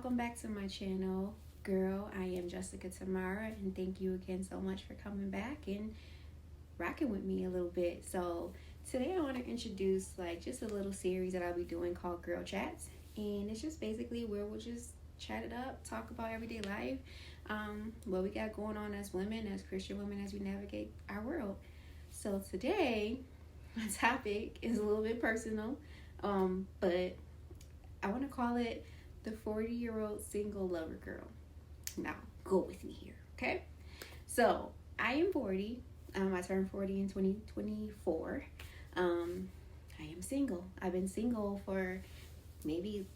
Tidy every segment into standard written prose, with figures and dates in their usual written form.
welcome back to my channel, girl. I am Jessica Tamara, and thank you again so much for coming back and rocking with me a little bit. So today I want to introduce just a little series that I'll be doing called Girl Chats, and it's just basically where we'll just chat it up, talk about everyday life, what we got going on as women, as Christian women, as we navigate our world. So today, my topic is a little bit personal, but I want to call it the 40-year-old single lover girl. Now, go with me here, okay? So, I am 40. I turned 40 in 2024. I am single. I've been single for maybe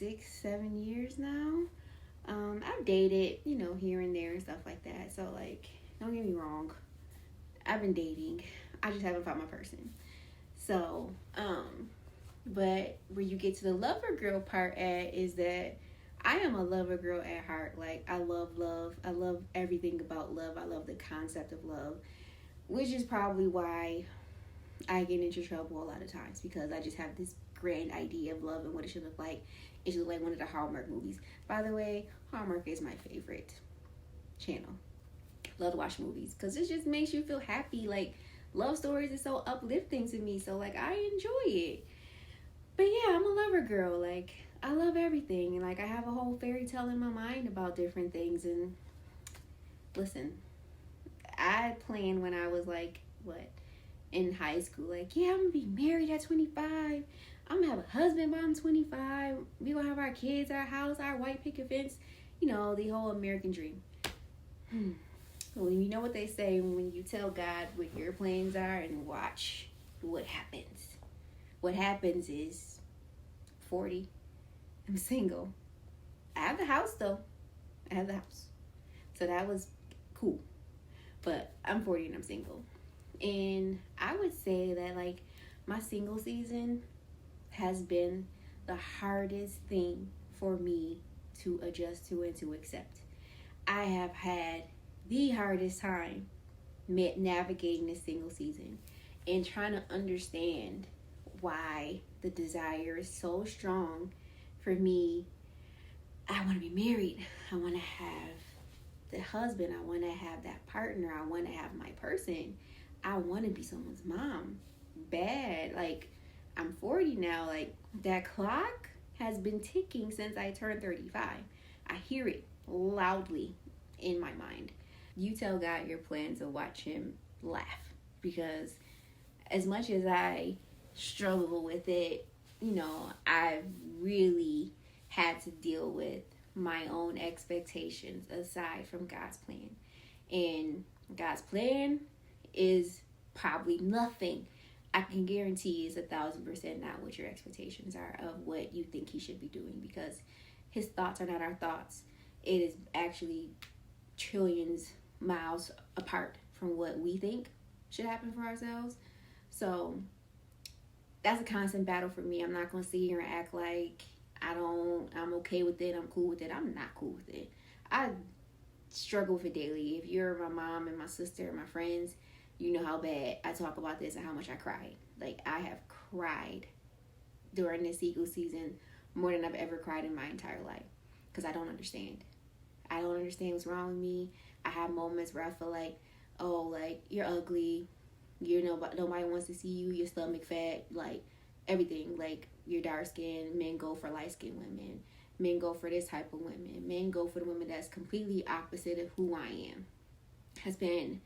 6-7 years now. I've dated, here and there and stuff like that. So, don't get me wrong. I've been dating. I just haven't found my person. So, but where you get to the lover girl part at is that I am a lover girl at heart. I love love. I love everything about love. I love the concept of love, which is probably why I get into trouble a lot of times, because I just have this grand idea of love and what it should look like. It should look like one of the Hallmark movies. By the way, Hallmark is my favorite channel. Love to watch movies because it just makes you feel happy. Love stories is so uplifting to me, so I enjoy it. But yeah, I'm a lover girl. I love everything, and I have a whole fairy tale in my mind about different things. And listen, I planned when I was in high school, yeah, I'm gonna be married at 25. I'm gonna have a husband by I'm 25. We gonna have our kids, our house, our white picket fence. The whole American dream. Well, you know what they say when you tell God what your plans are and watch what happens. What happens is 40. I'm single. I have the house though. I have the house. So that was cool. But I'm 40 and I'm single. And I would say that my single season has been the hardest thing for me to adjust to and to accept. I have had the hardest time navigating this single season and trying to understand why the desire is so strong for me. I want to be married. I want to have the husband. I want to have that partner. I want to have my person. I want to be someone's mom. Bad. I'm 40 now. That clock has been ticking since I turned 35. I hear it loudly in my mind. You tell God your plans and watch him laugh, because as much as I struggle with it, I've really had to deal with my own expectations aside from God's plan. And God's plan is probably nothing. I can guarantee is 1,000% not what your expectations are of what you think he should be doing, because his thoughts are not our thoughts. It is actually trillions miles apart from what we think should happen for ourselves. So that's a constant battle for me. I'm not going to sit here and act like I'm okay with it, I'm cool with it. I'm not cool with it. I struggle with it daily. If you're my mom and my sister and my friends, you know how bad I talk about this and how much I cried. I have cried during this single season more than I've ever cried in my entire life, because I don't understand. I don't understand what's wrong with me. I have moments where I feel you're ugly, nobody wants to see you, your stomach fat, everything, you're dark skinned, men go for light skinned women, men go for this type of women, men go for the women that's completely opposite of who I am. Has been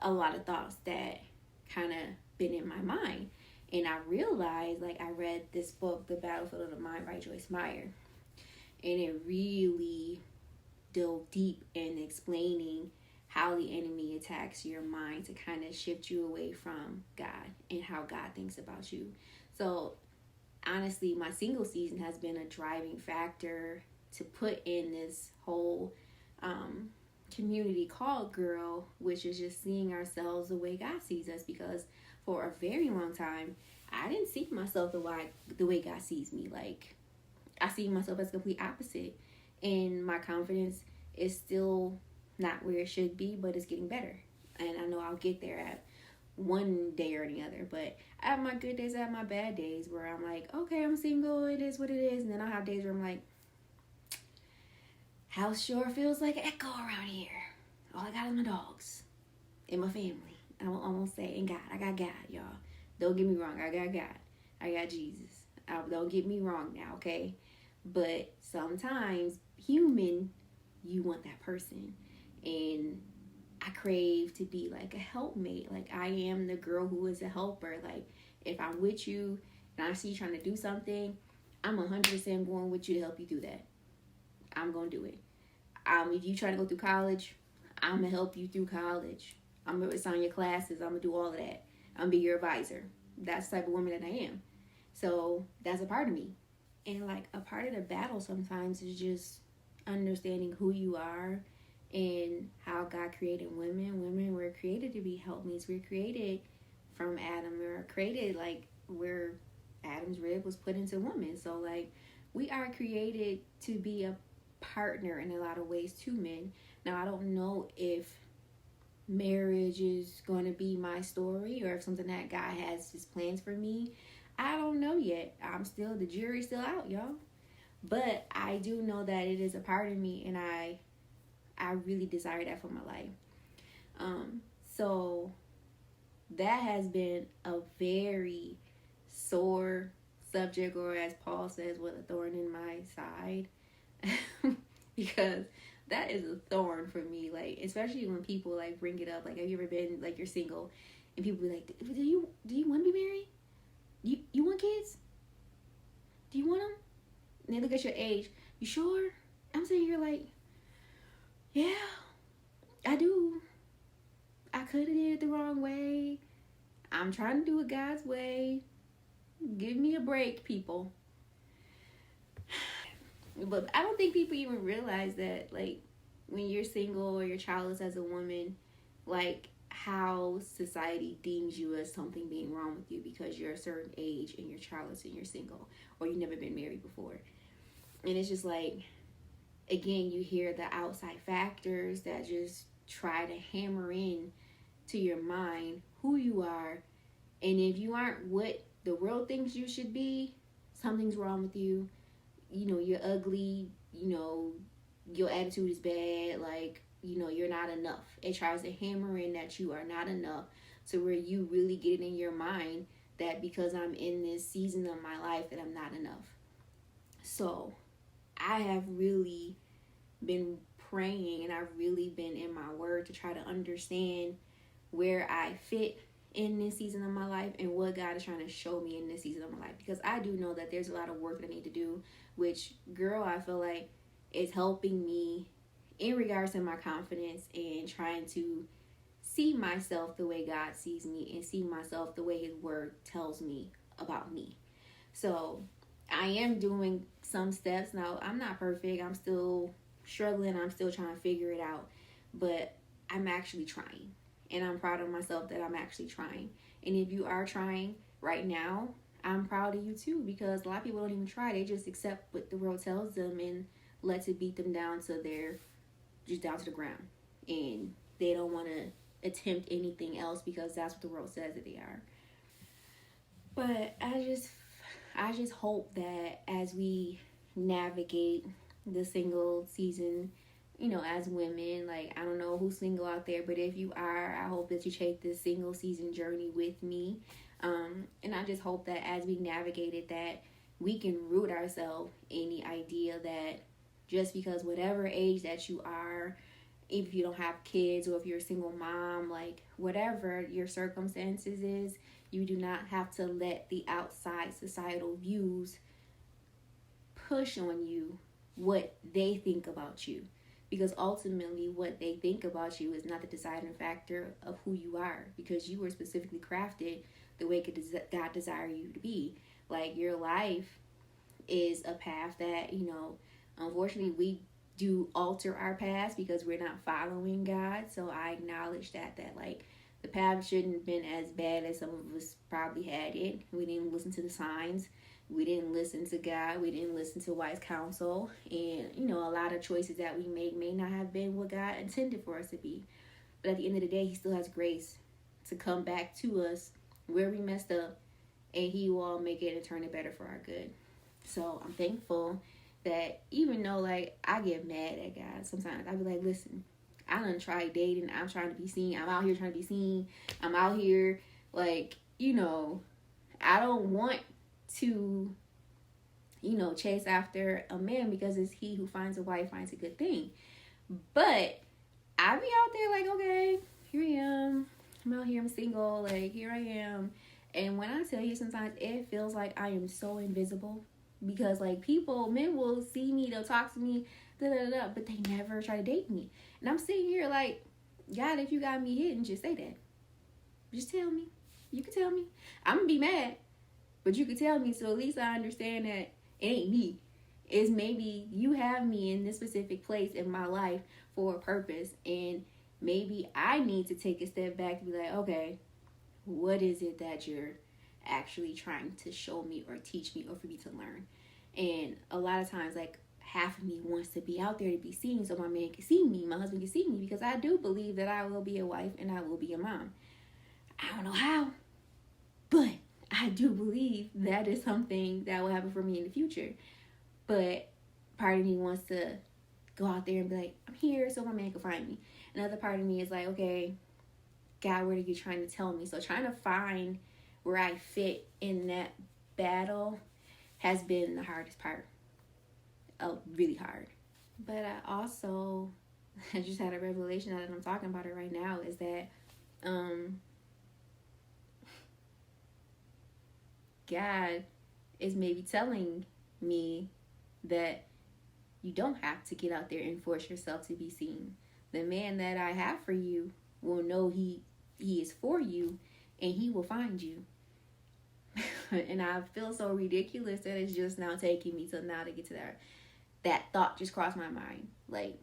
a lot of thoughts that kind of been in my mind. And I realized, I read this book, The Battlefield of the Mind by Joyce Meyer, and it really dove deep in explaining how the enemy attacks your mind to kind of shift you away from God and how God thinks about you. So honestly, my single season has been a driving factor to put in this whole community called GIRLL, which is just seeing ourselves the way God sees us, because for a very long time I didn't see myself the way God sees me. I see myself as complete opposite, and my confidence is still not where it should be, but it's getting better, and I know I'll get there at one day or another. But I have my good days, I have my bad days where I'm okay, I'm single, it is what it is, and then I have days where I'm House sure feels like an echo around here. All I got is my dogs and my family. I won't say, and God. I got God, y'all. Don't get me wrong. I got God. I got Jesus. Don't get me wrong now, okay? But sometimes, human, you want that person. And I crave to be like a helpmate. Like, I am the girl who is a helper. Like, if I'm with you and I see you trying to do something, I'm 100% going with you to help you do that. I'm going to do it. If you try to go through college, I'm going to help you through college. I'm going to assign your classes. I'm going to do all of that. I'm going to be your advisor. That's the type of woman that I am. So that's a part of me. And like a part of the battle sometimes is just understanding who you are and how God created women. Women were created to be helpmates. We're created from Adam. We're created like where Adam's rib was put into woman. So like we are created to be a partner in a lot of ways to men. Now I don't know if marriage is going to be my story or if something that God has his plans for me. I don't know yet. The jury's still out, y'all. But I do know that it is a part of me, and I really desire that for my life. So that has been a very sore subject, or as Paul says, with a thorn in my side. Because that is a thorn for me, like, especially when people like bring it up. Like, have you ever been like you're single and people be like, do you want to be married? You want kids? Do you want them? And they look at your age. You sure? I'm sitting here like, yeah, I do. I could have did it the wrong way. I'm trying to do it God's way. Give me a break, people. But I don't think people even realize that, like, when you're single or you're childless as a woman, like, how society deems you as something being wrong with you because you're a certain age and you're childless and you're single, or you've never been married before. And it's just like, again, you hear the outside factors that just try to hammer in to your mind who you are. And if you aren't what the world thinks you should be, something's wrong with you. You know, you're ugly, you know, your attitude is bad, like, you know, you're not enough. It tries to hammer in that you are not enough, to where you really get it in your mind that because I'm in this season of my life that I'm not enough. So I have really been praying, and I've really been in my word to try to understand where I fit in this season of my life and what God is trying to show me in this season of my life. Because I do know that there's a lot of work that I need to do, which, girl, I feel like is helping me in regards to my confidence and trying to see myself the way God sees me and see myself the way his word tells me about me. So I am doing some steps. Now, I'm not perfect. I'm still struggling. I'm still trying to figure it out. But I'm actually trying. And I'm proud of myself that I'm actually trying. And if you are trying right now, I'm proud of you too, because a lot of people don't even try. They just accept what the world tells them and lets it beat them down to down to the ground. And they don't want to attempt anything else because that's what the world says that they are. But I just hope that as we navigate the single season, you know, as women, like, I don't know who's single out there, but if you are, I hope that you take this single season journey with me. And I just hope that as we navigate it, that we can root ourselves in the idea that just because whatever age that you are, if you don't have kids or if you're a single mom, like whatever your circumstances is, you do not have to let the outside societal views push on you what they think about you. Because ultimately what they think about you is not the deciding factor of who you are, because you were specifically crafted the way God desire you to be. Like, your life is a path that, you know, unfortunately we do alter our paths because we're not following God. So I acknowledge that like the path shouldn't have been as bad as some of us probably had it. We didn't listen to the signs. We didn't listen to God. We didn't listen to wise counsel. And, you know, a lot of choices that we make may not have been what God intended for us to be. But at the end of the day, he still has grace to come back to us where we messed up, and he will make it and turn it better for our good. So I'm thankful that even though like I get mad at guys sometimes, I be like, listen, I done tried dating. I'm trying to be seen. I'm out here trying to be seen. I'm out here like, I don't want to, chase after a man because it's he who finds a wife finds a good thing. But I be out there like, okay, here I am. I'm out here. I'm single. Like, here I am. And when I tell you, sometimes it feels like I am so invisible because like men will see me, they'll talk to me, but they never try to date me. And I'm sitting here like, God, if you got me hidden, just say that. Just tell me. You can tell me. I'm gonna be mad, but you can tell me, so at least I understand that it ain't me. It's maybe you have me in this specific place in my life for a purpose, and maybe I need to take a step back to be like, okay, what is it that you're actually trying to show me or teach me or for me to learn? And a lot of times, like, half of me wants to be out there to be seen so my man can see me, my husband can see me, because I do believe that I will be a wife and I will be a mom. I don't know how, but I do believe that is something that will happen for me in the future. But part of me wants to go out there and be like, I'm here so my man can find me. Another part of me is like, okay, God, what are you trying to tell me? So trying to find where I fit in that battle has been the hardest part. Really hard. But I just had a revelation now that I'm talking about it right now, is that God is maybe telling me that you don't have to get out there and force yourself to be seen. The man that I have for you will know he is for you, and he will find you. And I feel so ridiculous that it's just now taking me till now to get to that thought just crossed my mind. Like,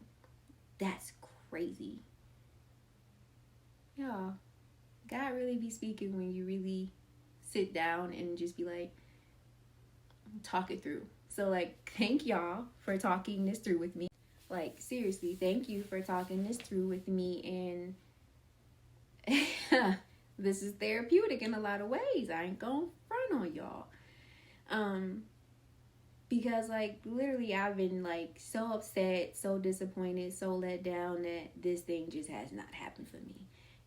that's crazy. Yeah, God really be speaking when you really sit down and just be like, talk it through. So like, thank y'all for talking this through with me. Like, seriously, thank you for talking this through with me. And this is therapeutic in a lot of ways. I ain't gonna front on y'all. Because like, literally I've been like so upset, so disappointed, so let down that this thing just has not happened for me.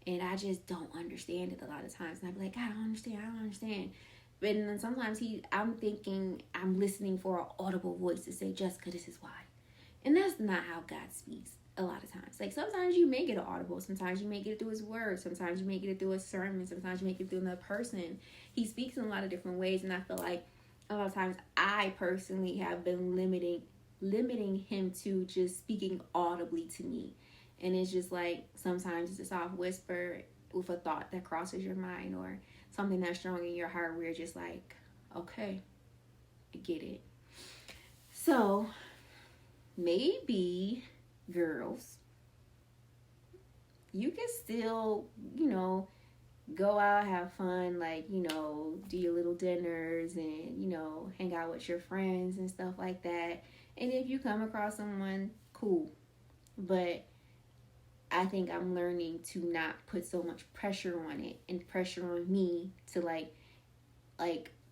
And I just don't understand it a lot of times. And I be like, I don't understand. But then sometimes I'm thinking I'm listening for an audible voice to say, Jessica, this is why. And that's not how God speaks a lot of times. Like, sometimes you may get an audible. Sometimes you may get it through his word. Sometimes you may get it through a sermon. Sometimes you may get it through another person. He speaks in a lot of different ways. And I feel like a lot of times I personally have been limiting him to just speaking audibly to me. And it's just like, sometimes it's a soft whisper with a thought that crosses your mind, or something that's strong in your heart where you're just like, okay, I get it. So maybe, girls, you can still, go out, have fun, like, do your little dinners and, hang out with your friends and stuff like that. And if you come across someone, cool. But I think I'm learning to not put so much pressure on it and pressure on me to like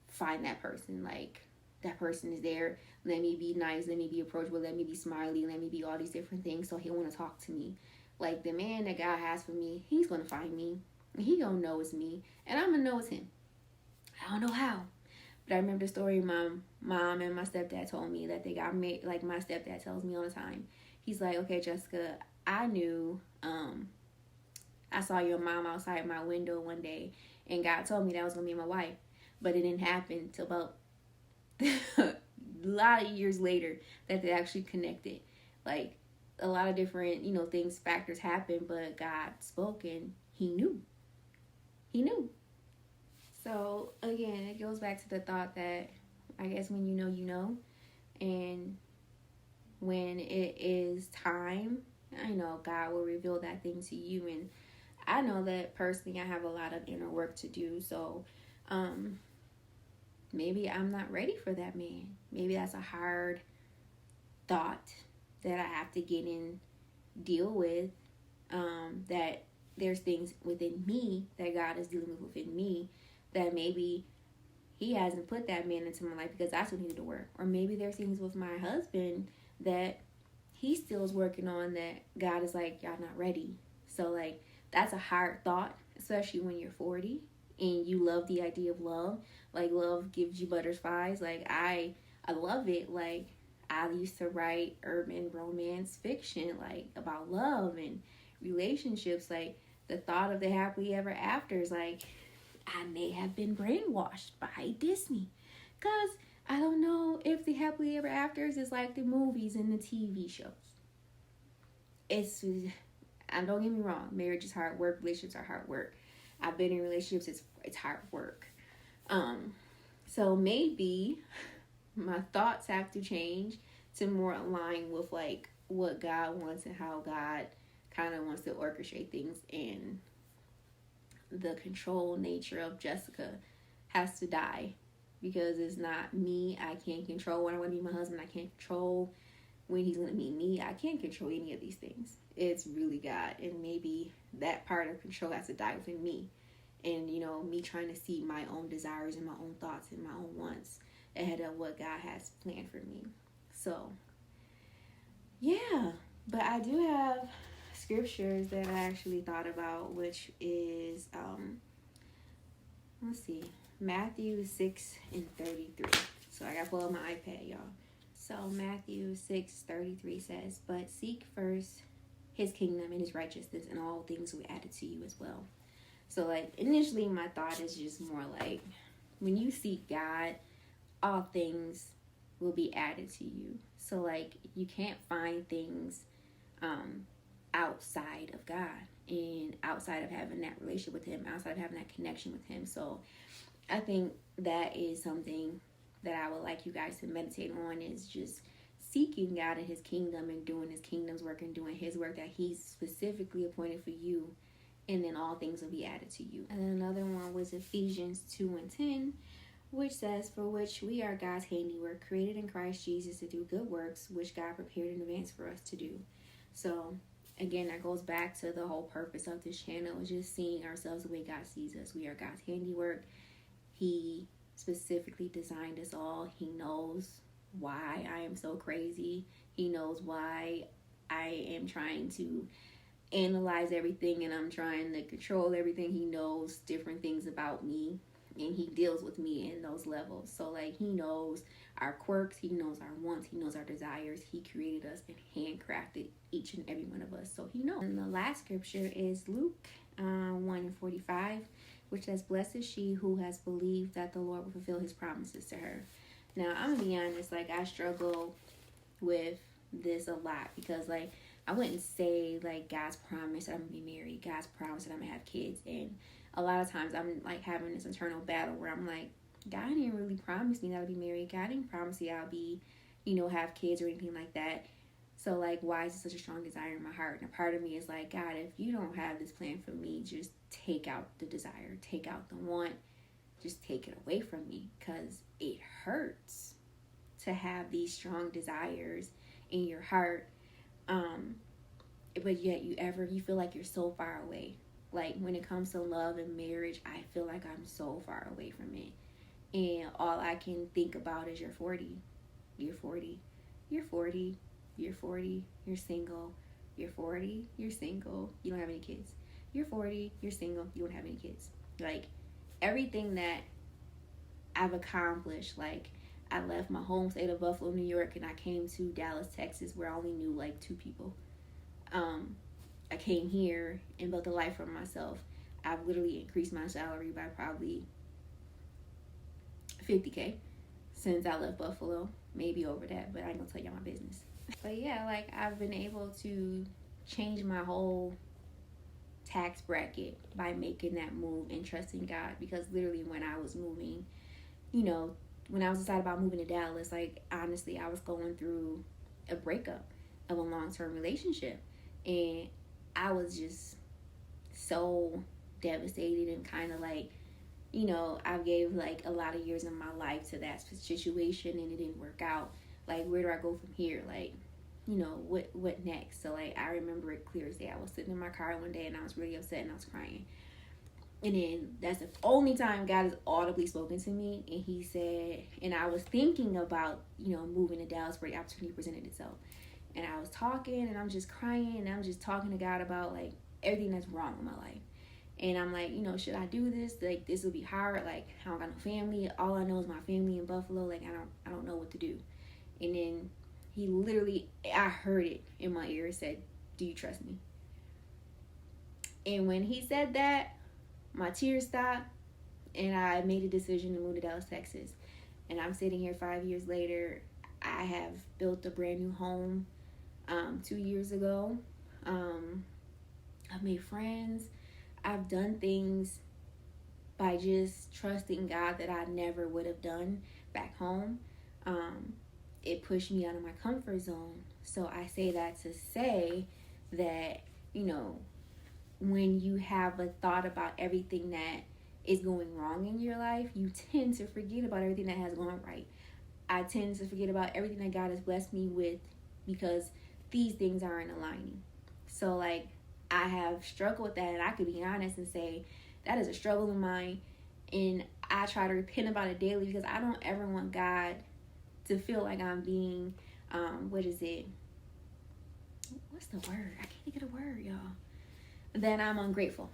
find that person. Like, that person is there. Let me be nice. Let me be approachable. Let me be smiley. Let me be all these different things so he'll want to talk to me. Like, the man that God has for me, he's going to find me. He going to know it's me. And I'm going to know it's him. I don't know how. But I remember the story my mom and my stepdad told me that they got married. Like, my stepdad tells me all the time. He's like, okay, Jessica, I knew, I saw your mom outside my window one day, and God told me that was going to be my wife. But it didn't happen till about a lot of years later that they actually connected. Like, a lot of different, factors happened, but God spoke and he knew. So, again, it goes back to the thought that I guess when you know, and when it is time, I know God will reveal that thing to you. And I know that personally I have a lot of inner work to do. So, maybe I'm not ready for that man. Maybe that's a hard thought that I have to deal with. That there's things within me that God is dealing with within me that maybe he hasn't put that man into my life because that's what needed to work. Or maybe there's things with my husband that he still is working on that God is like, y'all not ready. So like that's a hard thought, especially when you're 40 and you love the idea of love. Like love gives you butterflies. Like I love it. Like I used to write urban romance fiction like about love and relationships. Like the thought of the happily ever afters, like I may have been brainwashed by Disney, because I don't know if the happily ever afters is like the movies and the TV shows. And don't get me wrong, marriage is hard work, relationships are hard work. I've been in relationships, it's hard work. So maybe my thoughts have to change to more align with like what God wants and how God kind of wants to orchestrate things, and the control nature of Jessica has to die, because it's not me. I can't control when I want to meet my husband. I can't control when he's going to meet me. I can't control any of these things. It's really God, and maybe that part of control has to die within me. And, you know, me trying to see my own desires and my own thoughts and my own wants ahead of what God has planned for me. So, yeah. But I do have scriptures that I actually thought about, which is, let's see, Matthew 6:33. So I got to pull up my iPad, y'all. So Matthew 6:33 says, but seek first his kingdom and his righteousness, and all things will be added to you as well. So like initially my thought is just more like, when you seek God, all things will be added to you. So like you can't find things outside of God, and outside of having that relationship with him, outside of having that connection with him. So I think that is something that I would like you guys to meditate on, is just seeking God and his kingdom and doing his kingdom's work and doing his work that he's specifically appointed for you, and then all things will be added to you. And then another one was Ephesians 2:10, which says, for which we are God's handiwork, created in Christ Jesus to do good works, which God prepared in advance for us to do. So again, that goes back to the whole purpose of this channel, is just seeing ourselves the way God sees us. We are God's handiwork. He specifically designed us all. He knows why I am so crazy. He knows why I am trying to analyze everything and I'm trying to control everything. He knows different things about me, and he deals with me in those levels. So like he knows our quirks, he knows our wants, he knows our desires. He created us and handcrafted each and every one of us, so he knows. And the last scripture is Luke 1:45, which says, blessed is she who has believed that the Lord will fulfill his promises to her. Now I'm gonna be honest, like I struggle with this a lot, because like I wouldn't say like God's promise that I'm gonna be married, God's promise that I'm gonna have kids, and a lot of times I'm like having this internal battle where I'm like, God didn't really promise me that I'll be married. God didn't promise me I'll be, you know, have kids or anything like that. So like, why is it such a strong desire in my heart? And a part of me is like, God, if you don't have this plan for me, just take out the desire, take out the want, just take it away from me, because it hurts to have these strong desires in your heart. But yet you feel like you're so far away. Like when it comes to love and marriage, I feel like I'm so far away from it. And all I can think about is you're 40, you're 40, you're 40, you're 40, you're single, you're 40, you're single, you don't have any kids. You're 40, you're single, you don't have any kids. Like everything that I've accomplished, like I left my home state of Buffalo, New York, and I came to Dallas, Texas, where I only knew like 2 people. I came here and built a life for myself. I've literally increased my salary by probably $50K since I left Buffalo. Maybe over that, but I ain't gonna tell y'all my business. But yeah, like I've been able to change my whole tax bracket by making that move and trusting God. Because literally when I was moving, you know, when I was decided about moving to Dallas, like honestly, I was going through a breakup of a long-term relationship, and I was just so devastated and kind of like, you know, I gave like a lot of years of my life to that situation, and it didn't work out. Like, where do I go from here? Like, you know, what next? So like I remember it clear as day. I was sitting in my car one day and I was really upset and I was crying. And then that's the only time God has audibly spoken to me. And he said, and I was thinking about, moving to Dallas where the opportunity presented itself. And I was talking and I'm just crying and I'm just talking to God about like everything that's wrong in my life. And I'm like, should I do this? Like, this will be hard. Like, I don't got no family. All I know is my family in Buffalo. Like, I don't know what to do. And then he literally, I heard it in my ear, said, do you trust me? And when he said that, my tears stopped, and I made a decision to move to Dallas, Texas. And I'm sitting here 5 years later. I have built a brand new home 2 years ago. I've made friends. I've done things by just trusting God that I never would have done back home. It pushed me out of my comfort zone. So I say that to say that, when you have a thought about everything that is going wrong in your life, you tend to forget about everything that has gone right. I tend to forget about everything that God has blessed me with because these things aren't aligning. So, like, I have struggled with that, and I could be honest and say that is a struggle of mine, and I try to repent about it daily because I don't ever want God to feel like I'm being, what's the word? I can't think of the word, y'all. That I'm ungrateful.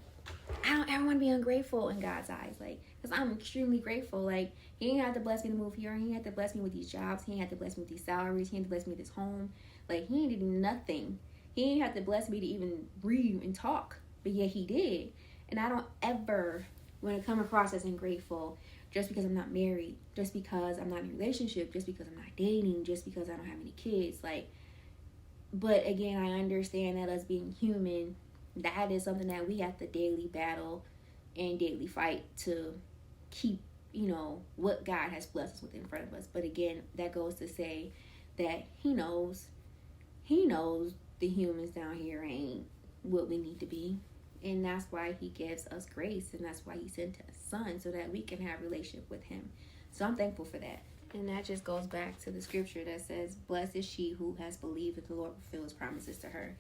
I don't ever want to be ungrateful in God's eyes, like, because I'm extremely grateful. Like, he ain't have to bless me to move here. He ain't have to bless me with these jobs. He ain't have to bless me with these salaries. He ain't have to bless me with this home. Like, he ain't did nothing. He ain't have to bless me to even breathe and talk, but yet he did. And I don't ever want to come across as ungrateful just because I'm not married, just because I'm not in a relationship, just because I'm not dating, just because I don't have any kids. Like, but again, I understand that us being human, that is something that we have to daily battle and daily fight to keep, what God has blessed us with in front of us. But again, that goes to say that he knows the humans down here ain't what we need to be. And that's why he gives us grace, and that's why he sent his son so that we can have a relationship with him. So I'm thankful for that. And that just goes back to the scripture that says, blessed is she who has believed that the Lord will fulfill his promises to her.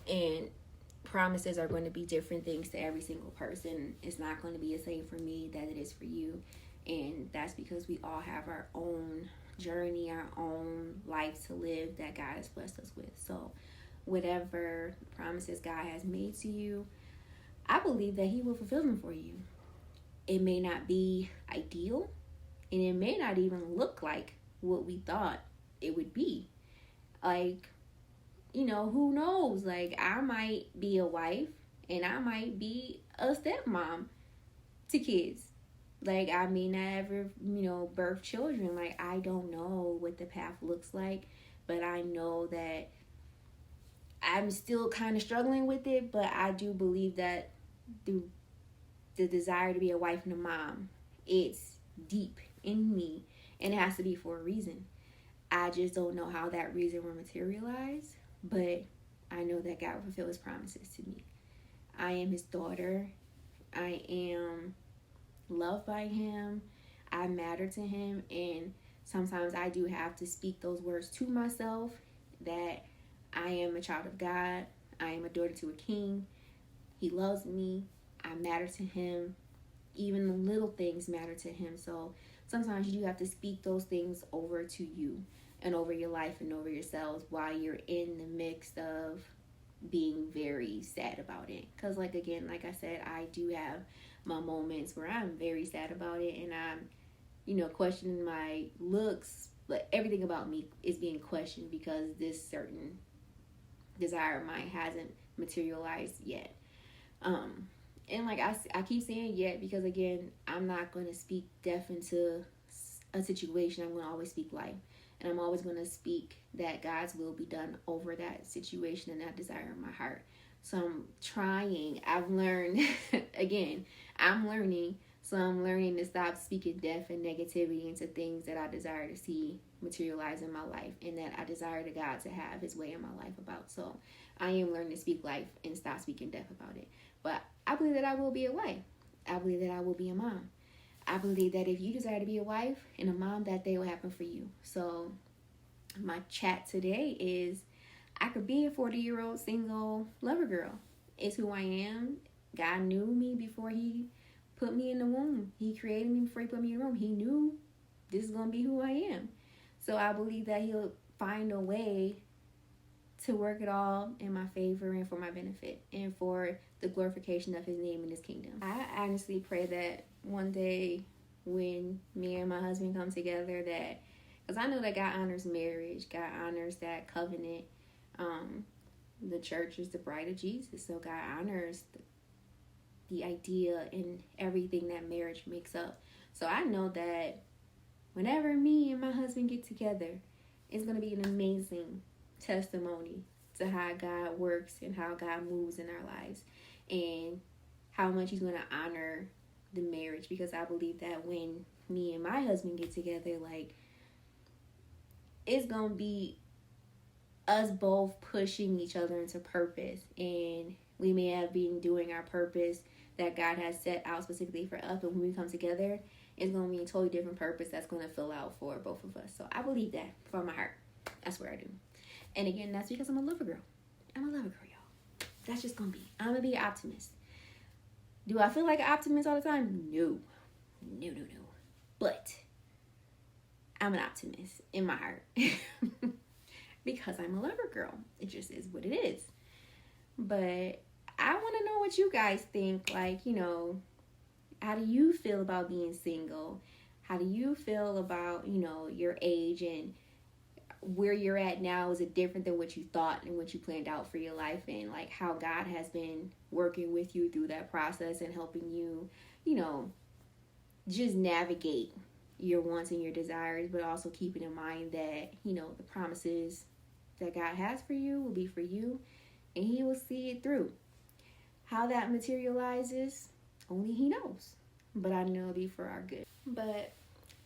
And promises are going to be different things to every single person. It's not going to be the same for me that it is for you. And that's because we all have our own journey, our own life to live that God has blessed us with. So whatever promises God has made to you, I believe that he will fulfill them for you. It may not be ideal, and it may not even look like what we thought it would be. Like, who knows? Like, I might be a wife and I might be a stepmom to kids. Like, I may not ever, birth children. Like, I don't know what the path looks like, but I know that I'm still kind of struggling with it, but I do believe that the desire to be a wife and a mom, it's deep in me, and it has to be for a reason. I just don't know how that reason will materialize, but I know that God will fulfill his promises to me. I am his daughter. I am loved by him. I matter to him, and sometimes I do have to speak those words to myself that I am a child of God. I am a daughter to a king. He loves me. I matter to him. Even the little things matter to him. So sometimes you do have to speak those things over to you and over your life and over yourselves while you're in the midst of being very sad about it. Because like I said, I do have my moments where I'm very sad about it, and I'm, questioning my looks, but everything about me is being questioned because this certain desire of mine hasn't materialized yet. And like I keep saying yet because again, I'm not going to speak death into a situation. I'm going to always speak life, and I'm always going to speak that God's will be done over that situation and that desire in my heart. So I'm trying. I've learned again. I'm learning. So I'm learning to stop speaking death and negativity into things that I desire to see materialize in my life, and that I desire to God to have his way in my life about. So I am learning to speak life and stop speaking death about it. But I believe that I will be a wife. I believe that I will be a mom. I believe that if you desire to be a wife and a mom, that day will happen for you. So my chat today is, I could be a 40-year-old single lover girl. It's who I am. God knew me before he put me in the womb. He created me before he put me in the womb. He knew this is going to be who I am. So I believe that he'll find a way to work it all in my favor and for my benefit and for the glorification of his name and his kingdom. I honestly pray that one day when me and my husband come together, that, because I know that God honors marriage, God honors that covenant. The church is the bride of Jesus, so God honors the idea and everything that marriage makes up. So I know that whenever me and my husband get together, it's going to be an amazing testimony to how God works and how God moves in our lives and how much he's going to honor the marriage, because I believe that when me and my husband get together, like, it's going to be us both pushing each other into purpose, and we may have been doing our purpose that God has set out specifically for us, but when we come together, it's going to be a totally different purpose that's going to fill out for both of us. So I believe that from my heart. That's where I do. And again, that's because I'm a lover girl. I'm a lover girl, y'all. That's just going to be. I'm going to be an optimist. Do I feel like an optimist all the time? No. No. But I'm an optimist in my heart. Because I'm a lover girl. It just is what it is. But I want to know what you guys think. Like, how do you feel about being single? How do you feel about, your age and where you're at now? Is it different than what you thought and what you planned out for your life? And like how God has been working with you through that process and helping you, just navigate your wants and your desires, but also keeping in mind that, the promises that God has for you will be for you and he will see it through. How that materializes, only he knows. But I know it'll be for our good. But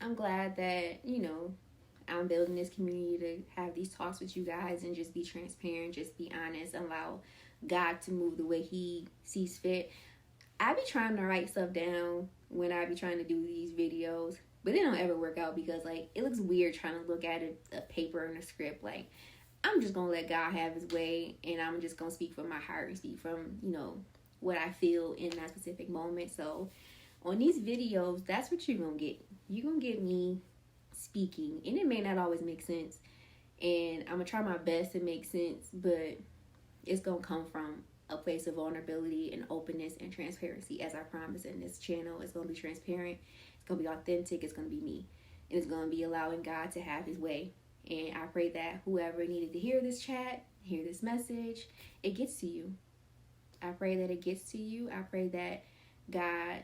I'm glad that, I'm building this community to have these talks with you guys and just be transparent, just be honest, allow God to move the way he sees fit. I be trying to write stuff down when I be trying to do these videos, but it don't ever work out because, like, it looks weird trying to look at a paper and a script. Like, I'm just going to let God have his way, and I'm just going to speak from my heart and speak from, what I feel in that specific moment. So on these videos, that's what you're going to get. You're going to get me speaking, and it may not always make sense, and I'm going to try my best to make sense, but it's going to come from a place of vulnerability and openness and transparency. As I promise in this channel, it's going to be transparent, it's going to be authentic, it's going to be me, and it's going to be allowing God to have his way. And I pray that whoever needed to hear this chat, hear this message, it gets to you. I pray that it gets to you. I pray that God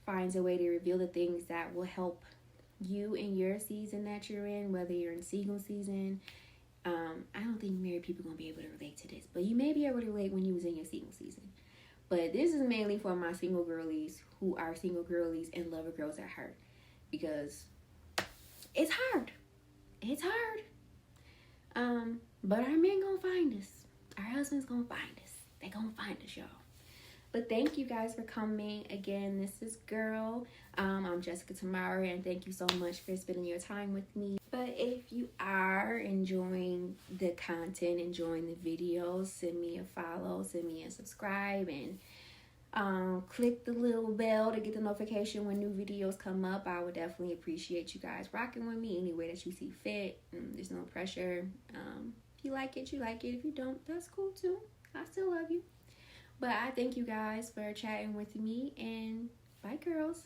finds a way to reveal the things that will help you in your season that you're in, whether you're in single season. I don't think married people are going to be able to relate to this, but you may be able to relate when you was in your single season. But this is mainly for my single girlies who are single girlies and lover girls at heart, because it's hard. It's hard. But our men gonna find us. Our husbands gonna find us. They gonna find us, y'all. But thank you guys for coming. Again, this is GIRLL. I'm Jessica Tamara, and thank you so much for spending your time with me. But if you are enjoying the content, enjoying the videos, send me a follow, send me a subscribe, and click the little bell to get the notification when new videos come up. I would definitely appreciate you guys rocking with me any way that you see fit. There's no pressure. If you like it, you like it. If you don't, that's cool too. I still love you. But I thank you guys for chatting with me, and bye, girls.